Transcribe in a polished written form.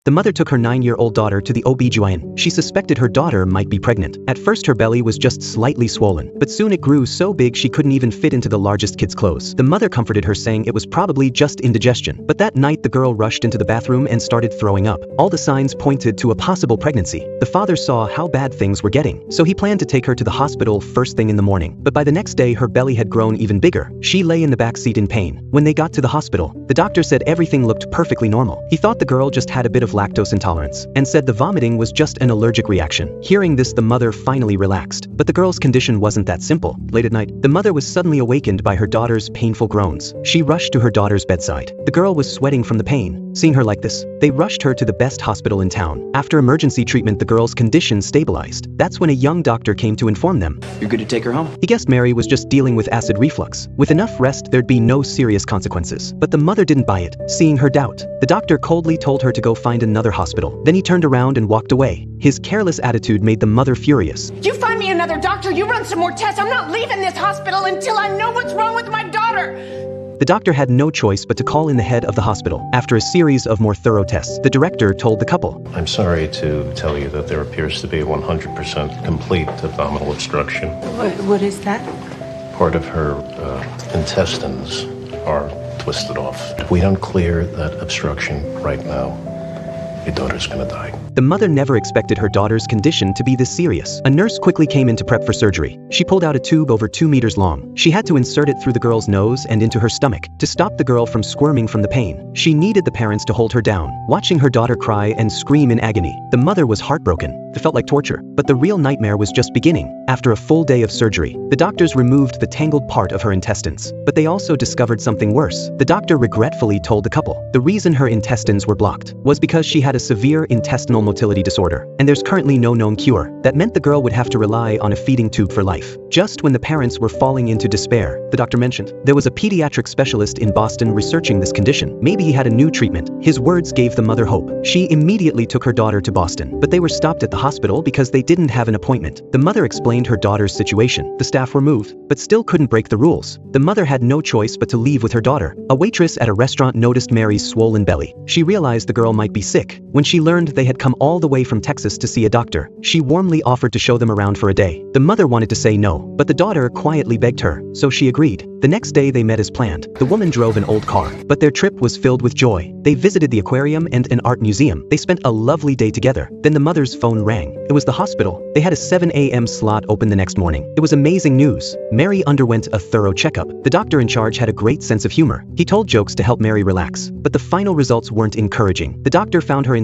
the mother took her 9-year-old daughter to the OB/GYN. She suspected her daughter might be pregnant. At first her belly was just slightly swollen, but soon it grew so big she couldn't even fit into the largest kid's clothes. The mother comforted her saying it was probably just indigestion. But that night the girl rushed into the bathroom and started throwing up. All the signs pointed to a possible pregnancy. The father saw how bad things were getting, so he planned to take her to the hospital first thing in the morning. But by the next day her belly had grown even bigger. She lay in the back seat in pain. When they got to the hospital, the doctor said everything looked perfectly normal. He thought the girl just had a bit of lactose intolerance, and said the vomiting was just an allergic reaction. Hearing this, the mother finally relaxed. But the girl's condition wasn't that simple. Late at night, the mother was suddenly awakened by her daughter's painful groans. She rushed to her daughter's bedside. The girl was sweating from the pain. Seeing her like this, they rushed her to the best hospital in town. After emergency treatment, the girl's condition stabilized. That's when a young doctor came to inform them. You're good to take her home? He guessed Mary was just dealing with acid reflux. With enough rest, there'd be no serious consequences. But the mother didn't buy it, seeing her doubt. The doctor coldly told her to go find another hospital. Then he turned around and walked away. His careless attitude made the mother furious. You find me another doctor, you run some more tests. I'm not leaving this hospital until I know what's wrong with my daughter. The doctor had no choice but to call in the head of the hospital. After a series of more thorough tests, the director told the couple, I'm sorry to tell you that there appears to be 100% complete abdominal obstruction. What is that? Part of her intestines are twisted off. If we don't clear that obstruction right now, your daughter's gonna die. The mother never expected her daughter's condition to be this serious. A nurse quickly came in to prep for surgery. She pulled out a tube over 2 meters long. She had to insert it through the girl's nose and into her stomach to stop the girl from squirming from the pain. She needed the parents to hold her down. Watching her daughter cry and scream in agony, the mother was heartbroken. It felt like torture, but the real nightmare was just beginning. After a full day of surgery, the doctors removed the tangled part of her intestines. But they also discovered something worse. The doctor regretfully told the couple the reason her intestines were blocked was because she had a severe intestinal motility disorder, and there's currently no known cure. That meant the girl would have to rely on a feeding tube for life. Just when the parents were falling into despair, the doctor mentioned there was a pediatric specialist in Boston researching this condition. Maybe he had a new treatment. His words gave the mother hope. She immediately took her daughter to Boston, but they were stopped at the hospital because they didn't have an appointment. The mother explained her daughter's situation. The staff were moved, but still couldn't break the rules. The mother had no choice but to leave with her daughter. A waitress at a restaurant noticed Mary's swollen belly. She realized the girl might be sick. When she learned they had come all the way from Texas to see a doctor, she warmly offered to show them around for a day. The mother wanted to say no, but the daughter quietly begged her, so she agreed. The next day they met as planned. The woman drove an old car, but their trip was filled with joy. They visited the aquarium and an art museum. They spent a lovely day together. Then the mother's phone rang. It was the hospital. They had a 7 a.m. slot open the next morning. It was amazing news. Mary underwent a thorough checkup. The doctor in charge had a great sense of humor. He told jokes to help Mary relax, but the final results weren't encouraging. The doctor found her